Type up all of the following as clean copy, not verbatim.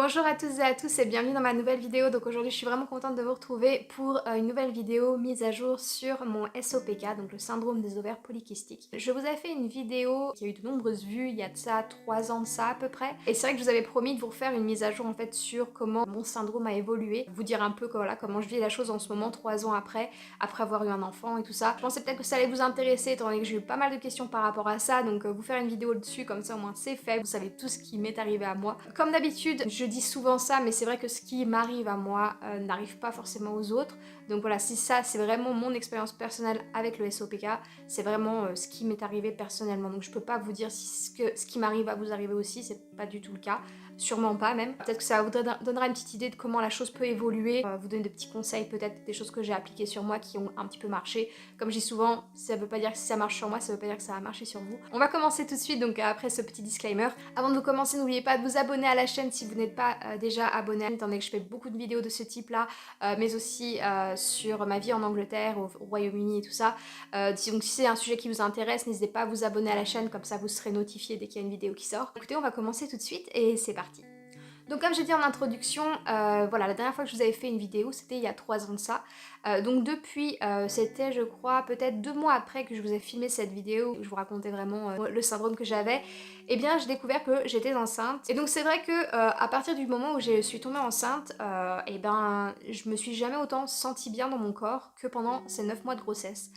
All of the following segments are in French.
Bonjour à toutes et à tous et bienvenue dans ma nouvelle vidéo. Donc aujourd'hui je suis vraiment contente de vous retrouver pour une nouvelle vidéo mise à jour sur mon SOPK, donc le syndrome des ovaires polykystiques. Je vous avais fait une vidéo qui a eu de nombreuses vues il y a de ça 3 ans de ça à peu près. Et c'est vrai que je vous avais promis de vous refaire une mise à jour en fait sur comment mon syndrome a évolué. Vous dire un peu voilà, comment je vis la chose en ce moment 3 ans après avoir eu un enfant et tout ça. Je pensais peut-être que ça allait vous intéresser étant donné que j'ai eu pas mal de questions par rapport à ça. Donc vous faire une vidéo dessus comme ça au moins c'est fait. Vous savez tout ce qui m'est arrivé à moi. Comme d'habitude, je dis souvent ça, mais c'est vrai que ce qui m'arrive à moi n'arrive pas forcément aux autres. Donc voilà, si ça, c'est vraiment mon expérience personnelle avec le SOPK, c'est vraiment ce qui m'est arrivé personnellement. Donc je peux pas vous dire si ce qui m'arrive va vous arriver aussi, c'est pas du tout le cas. Sûrement pas même. Peut-être que ça vous donnera une petite idée de comment la chose peut évoluer, vous donner des petits conseils, peut-être des choses que j'ai appliquées sur moi qui ont un petit peu marché. Comme je dis souvent, ça veut pas dire que si ça marche sur moi, ça veut pas dire que ça va marcher sur vous. On va commencer tout de suite, donc après ce petit disclaimer. Avant de commencer, n'oubliez pas de vous abonner à la chaîne si vous n'êtes pas déjà abonné, étant donné que je fais beaucoup de vidéos de ce type-là, mais aussi sur ma vie en Angleterre, au Royaume-Uni et tout ça. Donc si c'est un sujet qui vous intéresse, n'hésitez pas à vous abonner à la chaîne, comme ça vous serez notifié dès qu'il y a une vidéo qui sort. Écoutez, on va commencer tout de suite et c'est parti. Donc comme j'ai dit en introduction, voilà, la dernière fois que je vous avais fait une vidéo, c'était il y a 3 ans de ça. Donc depuis, c'était je crois peut-être 2 mois après que je vous ai filmé cette vidéo, où je vous racontais vraiment le syndrome que j'avais, et bien j'ai découvert que j'étais enceinte. Et donc c'est vrai que à partir du moment où je suis tombée enceinte, et ben je me suis jamais autant sentie bien dans mon corps que pendant ces 9 mois de grossesse.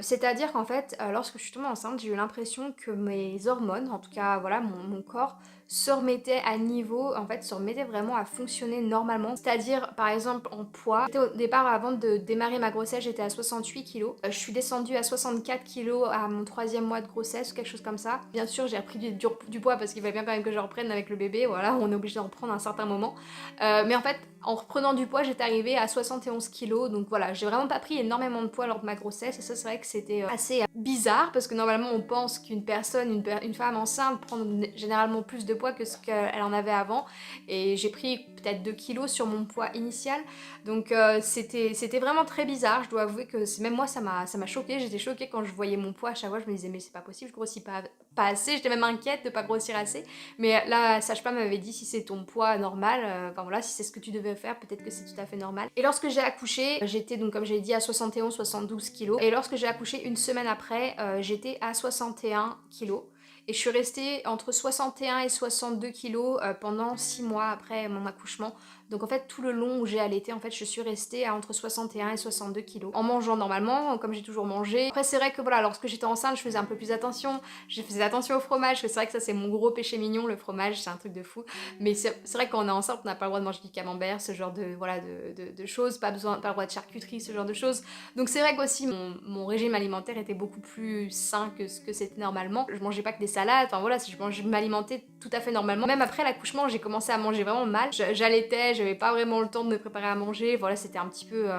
C'est-à-dire qu'en fait, lorsque je suis tombée enceinte, j'ai eu l'impression que mes hormones, en tout cas voilà, mon corps, se remettait à niveau, en fait, se remettait vraiment à fonctionner normalement. C'est-à-dire, par exemple, en poids. J'étais au départ, avant de démarrer ma grossesse, j'étais à 68 kilos. Je suis descendue à 64 kilos à mon 3e mois de grossesse, ou quelque chose comme ça. Bien sûr, j'ai repris du poids parce qu'il va bien quand même que je reprenne avec le bébé, voilà, on est obligé d'en reprendre à un certain moment. Mais en fait, en reprenant du poids, j'étais arrivée à 71 kilos, donc voilà, j'ai vraiment pas pris énormément de poids lors de ma grossesse, et ça c'est vrai que c'était assez bizarre, parce que normalement on pense qu'une personne, une femme enceinte prend généralement plus de poids que ce qu'elle en avait avant, et j'ai pris peut-être 2 kilos sur mon poids initial, donc c'était vraiment très bizarre. Je dois avouer que même moi ça m'a choquée. J'étais choquée quand je voyais mon poids. À chaque fois je me disais mais c'est pas possible, je grossis pas assez, j'étais même inquiète de pas grossir assez, mais là la sage-femme m'avait dit si c'est ton poids normal, enfin voilà, si c'est ce que tu devais faire, peut-être que c'est tout à fait normal. Et lorsque j'ai accouché, j'étais donc comme j'ai dit à 71-72 kilos, et lorsque j'ai accouché une semaine après, j'étais à 61 kilos. Et je suis restée entre 61 et 62 kilos pendant 6 mois après mon accouchement. Donc en fait tout le long où j'ai allaité, en fait je suis restée à entre 61 et 62 kilos. En mangeant normalement, comme j'ai toujours mangé. Après c'est vrai que voilà, lorsque j'étais enceinte je faisais un peu plus attention. Je faisais attention au fromage, c'est vrai que ça c'est mon gros péché mignon, le fromage, c'est un truc de fou. Mais c'est vrai que quand on est enceinte, on n'a pas le droit de manger du camembert, ce genre de, voilà, de choses, pas le droit de charcuterie, ce genre de choses. Donc c'est vrai qu'aussi mon régime alimentaire était beaucoup plus sain que ce que c'était normalement. Je mangeais pas que des salades, enfin voilà, je m'alimentais tout à fait normalement. Même après l'accouchement, j'ai commencé à manger vraiment mal. J'allaitais, j'avais pas vraiment le temps de me préparer à manger, voilà, c'était un petit peu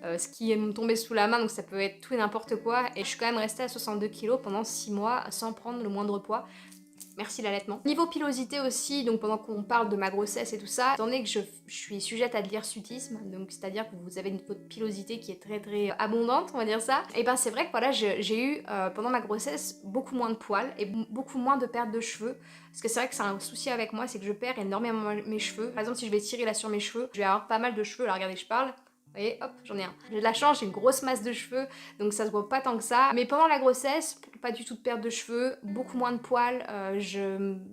ce qui me tombait sous la main, donc ça peut être tout et n'importe quoi. Et je suis quand même restée à 62 kilos pendant 6 mois sans prendre le moindre poids. Merci l'allaitement. Niveau pilosité aussi, donc pendant qu'on parle de ma grossesse et tout ça, étant donné que je suis sujette à de l'hirsutisme, donc c'est-à-dire que vous avez une pilosité qui est très très abondante, on va dire ça, et ben c'est vrai que voilà, j'ai eu pendant ma grossesse beaucoup moins de poils et beaucoup moins de perte de cheveux, parce que c'est vrai que c'est un souci avec moi, c'est que je perds énormément mes cheveux. Par exemple, si je vais tirer là sur mes cheveux, je vais avoir pas mal de cheveux, là regardez, je parle. Vous voyez, hop, j'en ai un. J'ai de la chance, j'ai une grosse masse de cheveux, donc ça se voit pas tant que ça. Mais pendant la grossesse, pas du tout de perte de cheveux, beaucoup moins de poils.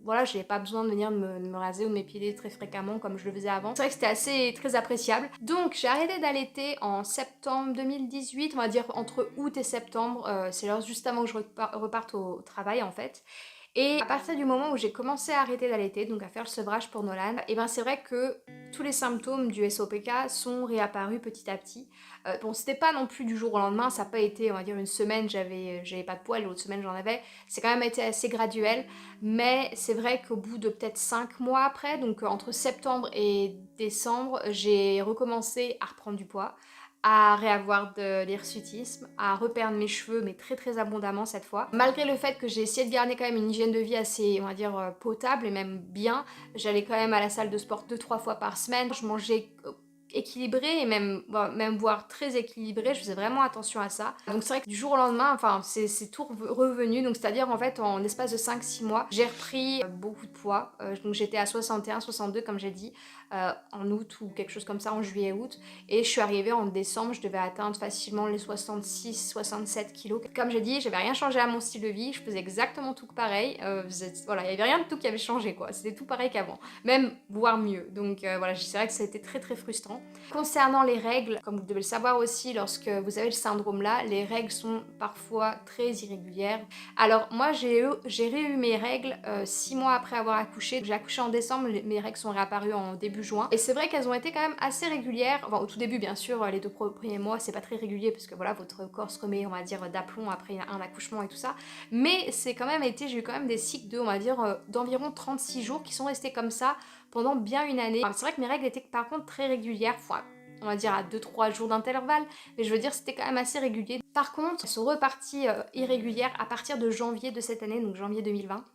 Voilà, j'avais pas besoin de venir me raser ou de m'épiler très fréquemment comme je le faisais avant. C'est vrai que c'était assez très appréciable. Donc j'ai arrêté d'allaiter en septembre 2018, on va dire entre août et septembre. C'est juste avant que je reparte au travail en fait. Et à partir du moment où j'ai commencé à arrêter d'allaiter, donc à faire le sevrage pour Nolan, et ben c'est vrai que tous les symptômes du SOPK sont réapparus petit à petit. Bon, c'était pas non plus du jour au lendemain, ça n'a pas été, on va dire, une semaine j'avais pas de poils, l'autre semaine j'en avais. C'est quand même été assez graduel, mais c'est vrai qu'au bout de peut-être 5 mois après, donc entre septembre et décembre, j'ai recommencé à reprendre du poids, à réavoir de l'hirsutisme, à reperdre mes cheveux, mais très très abondamment cette fois. Malgré le fait que j'ai essayé de garder quand même une hygiène de vie assez, on va dire, potable et même bien, j'allais quand même à la salle de sport 2-3 fois par semaine, je mangeais équilibré et même, bon, même voire très équilibré, je faisais vraiment attention à ça. Donc c'est vrai que du jour au lendemain, enfin c'est tout revenu, donc c'est-à-dire en fait en l'espace de 5-6 mois, j'ai repris beaucoup de poids, donc j'étais à 61, 62 comme j'ai dit, en août ou quelque chose comme ça, en juillet-août, et je suis arrivée en décembre, je devais atteindre facilement les 66, 67 kilos. Comme j'ai dit, j'avais rien changé à mon style de vie, je faisais exactement tout pareil, voilà, il n'y avait rien de tout qui avait changé quoi, c'était tout pareil qu'avant, même voire mieux, donc voilà, c'est vrai que ça a été très très frustrant. Concernant les règles, comme vous devez le savoir aussi, lorsque vous avez le syndrome là, les règles sont parfois très irrégulières. Alors moi j'ai réu mes règles 6 mois après avoir accouché. J'ai accouché en décembre, mes règles sont réapparues en début juin. Et c'est vrai qu'elles ont été quand même assez régulières. Enfin au tout début bien sûr, les 2 premiers mois c'est pas très régulier parce que voilà, votre corps se remet on va dire d'aplomb après un accouchement et tout ça. Mais c'est quand même été, j'ai eu quand même des cycles de on va dire d'environ 36 jours qui sont restés comme ça pendant bien une année. Enfin, c'est vrai que mes règles étaient par contre très régulières, enfin, on va dire à 2-3 jours d'intervalle, mais je veux dire c'était quand même assez régulier. Par contre, elles sont reparties irrégulières à partir de janvier de cette année, donc janvier 2020.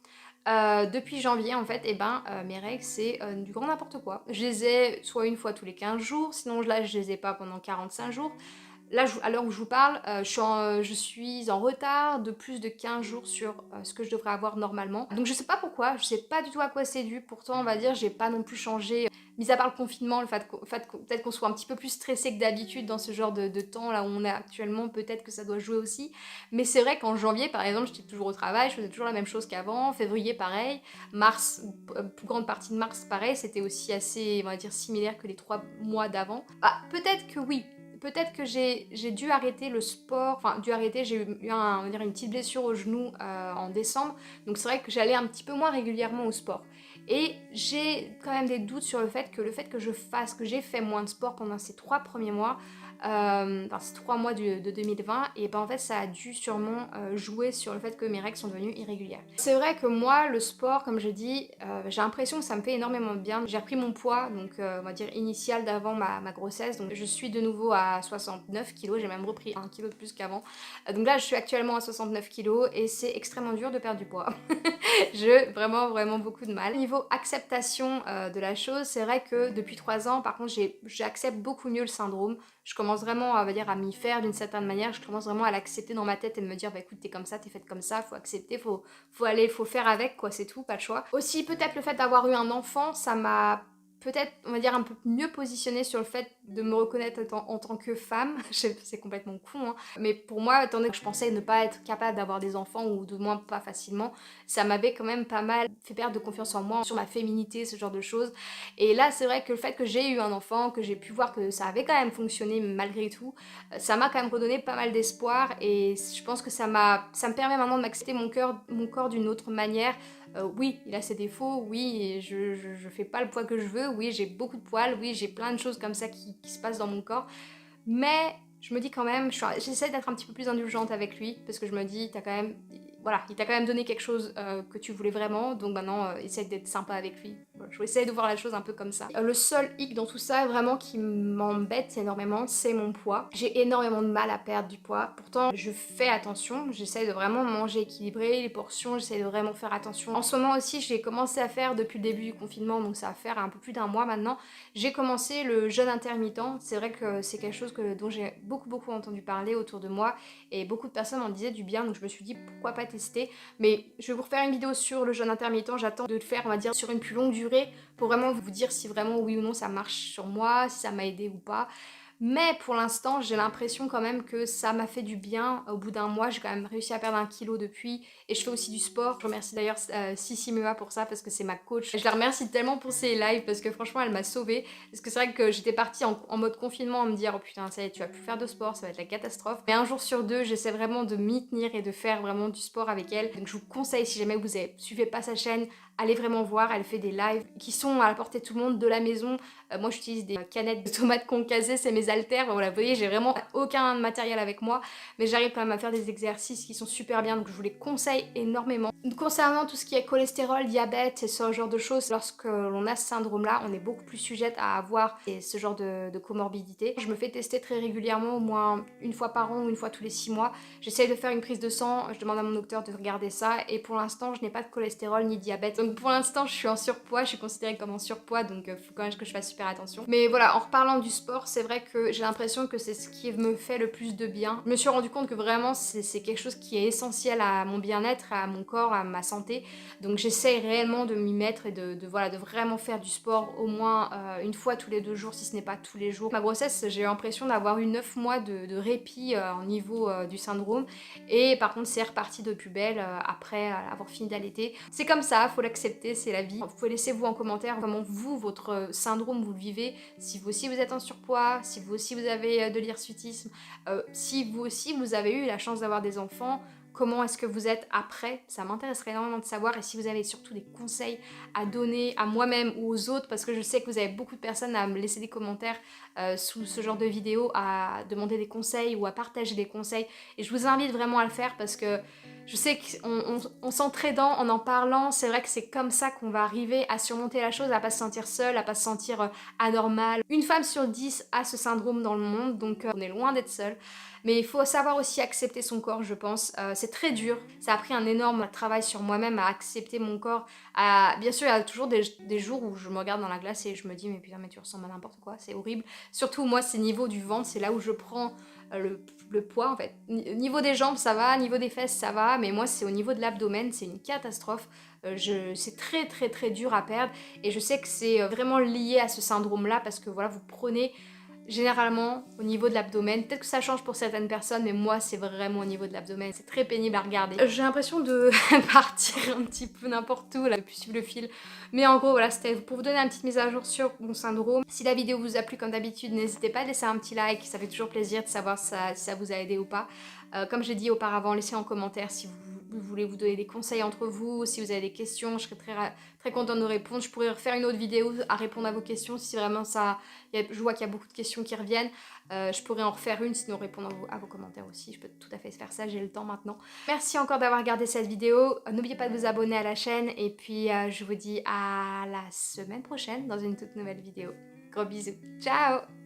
Depuis janvier en fait, et mes règles c'est du grand n'importe quoi. Je les ai soit une fois tous les 15 jours, sinon là je les ai pas pendant 45 jours. Là, à l'heure où je vous parle, je suis en retard de plus de 15 jours sur ce que je devrais avoir normalement. Donc je sais pas pourquoi, je sais pas du tout à quoi c'est dû. Pourtant, on va dire, j'ai pas non plus changé. Mis à part le confinement, le fait peut-être qu'on soit un petit peu plus stressé que d'habitude dans ce genre de temps là où on est actuellement, peut-être que ça doit jouer aussi. Mais c'est vrai qu'en janvier, par exemple, j'étais toujours au travail, je faisais toujours la même chose qu'avant. Février, pareil. Mars, plus grande partie de mars, pareil. C'était aussi assez, on va dire, similaire que les 3 mois d'avant. Ah, peut-être que oui. Peut-être que j'ai dû arrêter le sport, enfin dû arrêter, j'ai eu on va dire une petite blessure au genou en décembre, donc c'est vrai que j'allais un petit peu moins régulièrement au sport. Et j'ai quand même des doutes sur le fait que que j'ai fait moins de sport pendant ces 3 premiers mois, enfin ces 3 mois de 2020, et ben en fait ça a dû sûrement jouer sur le fait que mes règles sont devenues irrégulières. C'est vrai que moi le sport, comme je dis, j'ai l'impression que ça me fait énormément de bien. J'ai repris mon poids, donc on va dire initial d'avant ma grossesse, donc je suis de nouveau à 69 kilos, j'ai même repris 1 kilo de plus qu'avant. Donc là je suis actuellement à 69 kilos et c'est extrêmement dur de perdre du poids. J'ai vraiment beaucoup de mal. Niveau acceptation de la chose, c'est vrai que depuis 3 ans, par contre, j'accepte beaucoup mieux le syndrome. Je commence vraiment, on va dire, à m'y faire d'une certaine manière. Je commence vraiment à l'accepter dans ma tête et de me dire, bah écoute, t'es comme ça, t'es faite comme ça, faut accepter, faut faire avec, quoi, c'est tout, pas le choix. Aussi, peut-être le fait d'avoir eu un enfant, ça m'a peut-être, on va dire, un peu mieux positionnée sur le fait de me reconnaître en tant que femme. C'est complètement con, hein. Mais pour moi, étant donné que je pensais ne pas être capable d'avoir des enfants, ou de moins pas facilement, ça m'avait quand même pas mal fait perdre de confiance en moi, sur ma féminité, ce genre de choses. Et là, c'est vrai que le fait que j'ai eu un enfant, que j'ai pu voir que ça avait quand même fonctionné malgré tout, ça m'a quand même redonné pas mal d'espoir, et je pense que ça me permet maintenant de m'accepter mon corps d'une autre manière. Oui, il a ses défauts, oui, je fais pas le poids que je veux, oui, j'ai beaucoup de poils, oui, j'ai plein de choses comme ça qui se passent dans mon corps, mais je me dis quand même, j'essaie d'être un petit peu plus indulgente avec lui, parce que je me dis, t'as quand même, voilà, il t'a quand même donné quelque chose que tu voulais vraiment, donc maintenant, essaie d'être sympa avec lui. Voilà, je vais essayer de voir la chose un peu comme ça. Le seul hic dans tout ça, vraiment, qui m'embête énormément, c'est mon poids. J'ai énormément de mal à perdre du poids. Pourtant, je fais attention, j'essaie de vraiment manger équilibré, les portions, j'essaie de vraiment faire attention. En ce moment aussi, j'ai commencé à faire depuis le début du confinement, donc ça va faire un peu plus d'un mois maintenant, j'ai commencé le jeûne intermittent. C'est vrai que c'est quelque chose dont j'ai beaucoup entendu parler autour de moi, et beaucoup de personnes en disaient du bien, donc je me suis dit pourquoi pas tester. Mais je vais vous refaire une vidéo sur le jeûne intermittent, j'attends de le faire, on va dire, sur une plus longue durée, pour vraiment vous dire si vraiment oui ou non ça marche sur moi, si ça m'a aidé ou pas. Mais pour l'instant, j'ai l'impression quand même que ça m'a fait du bien. Au bout d'un mois, j'ai quand même réussi à perdre 1 kilo depuis. Et je fais aussi du sport. Je remercie d'ailleurs Sissi Mua pour ça, parce que c'est ma coach. Je la remercie tellement pour ses lives, parce que franchement, elle m'a sauvée. Parce que c'est vrai que j'étais partie en mode confinement à me dire, oh putain, ça y est, tu vas plus faire de sport, ça va être la catastrophe. Mais un jour sur deux, j'essaie vraiment de m'y tenir et de faire vraiment du sport avec elle. Donc je vous conseille, si jamais vous suivez pas sa chaîne, allez vraiment voir. Elle fait des lives qui sont à la portée de tout le monde, de la maison. Moi, j'utilise des canettes de tomates concassées, c'est mes haltères. Voilà, vous voyez, j'ai vraiment aucun matériel avec moi, mais j'arrive quand même à faire des exercices qui sont super bien, donc je vous les conseille énormément. Concernant tout ce qui est cholestérol, diabète et ce genre de choses, lorsque l'on a ce syndrome-là, on est beaucoup plus sujette à avoir ce genre de comorbidité. Je me fais tester très régulièrement, au moins une fois par an ou une fois tous les 6 mois. J'essaye de faire une prise de sang, je demande à mon docteur de regarder ça, et pour l'instant, je n'ai pas de cholestérol ni de diabète. Donc pour l'instant, je suis en surpoids, je suis considérée comme en surpoids, donc faut quand même que je fasse super attention. Mais voilà, en reparlant du sport, c'est vrai que j'ai l'impression que c'est ce qui me fait le plus de bien. Je me suis rendu compte que vraiment, c'est quelque chose qui est essentiel à mon bien-être, à mon corps, à ma santé. Donc j'essaye réellement de m'y mettre et voilà, de vraiment faire du sport au moins une fois tous les 2 jours, si ce n'est pas tous les jours. Ma grossesse, j'ai eu l'impression d'avoir eu 9 mois de répit au niveau du syndrome. Et par contre, c'est reparti de plus belle après avoir fini d'allaiter. C'est comme ça, faut l'accepter, c'est la vie. Vous pouvez laisser vous en commentaire comment vous, votre syndrome, vous le vivez. Si vous aussi vous êtes en surpoids, si vous aussi vous avez de l'hirsutisme, si vous aussi vous avez eu la chance d'avoir des enfants, comment est-ce que vous êtes après? Ça m'intéresserait énormément de savoir, et si vous avez surtout des conseils à donner à moi-même ou aux autres, parce que je sais que vous avez beaucoup de personnes à me laisser des commentaires sous ce genre de vidéos, à demander des conseils ou à partager des conseils, et je vous invite vraiment à le faire parce que je sais qu'en s'entraidant, en parlant, c'est vrai que c'est comme ça qu'on va arriver à surmonter la chose, à pas se sentir seule, à pas se sentir anormale. Une femme sur 10 a ce syndrome dans le monde, donc on est loin d'être seule. Mais il faut savoir aussi accepter son corps, je pense. C'est très dur. Ça a pris un énorme travail sur moi-même à accepter mon corps. Bien sûr, il y a toujours des jours où je me regarde dans la glace et je me dis mais putain, mais tu ressembles à n'importe quoi, c'est horrible. Surtout moi, c'est niveau du ventre, c'est là où je prends le poids en fait. Niveau des jambes, ça va, niveau des fesses, ça va, mais moi, c'est au niveau de l'abdomen, c'est une catastrophe. C'est très très très dur à perdre, et je sais que c'est vraiment lié à ce syndrome-là parce que voilà, vous prenez généralement au niveau de l'abdomen. Peut-être que ça change pour certaines personnes, mais moi c'est vraiment au niveau de l'abdomen. C'est très pénible à regarder. J'ai l'impression de partir un petit peu n'importe où là, depuis suivre le fil. Mais en gros voilà, c'était pour vous donner une petite mise à jour sur mon syndrome. Si la vidéo vous a plu comme d'habitude, n'hésitez pas à laisser un petit like, ça fait toujours plaisir de savoir si ça vous a aidé ou pas. Comme j'ai dit auparavant, laissez en commentaire si vous voulez vous donner des conseils entre vous, si vous avez des questions, je serais très contente de répondre. Je pourrais refaire une autre vidéo à répondre à vos questions si vraiment ça... Je vois qu'il y a beaucoup de questions qui reviennent. Je pourrais en refaire une, sinon répondre à vos commentaires aussi. Je peux tout à fait faire ça, j'ai le temps maintenant. Merci encore d'avoir regardé cette vidéo. N'oubliez pas de vous abonner à la chaîne. Et puis je vous dis à la semaine prochaine dans une toute nouvelle vidéo. Gros bisous. Ciao!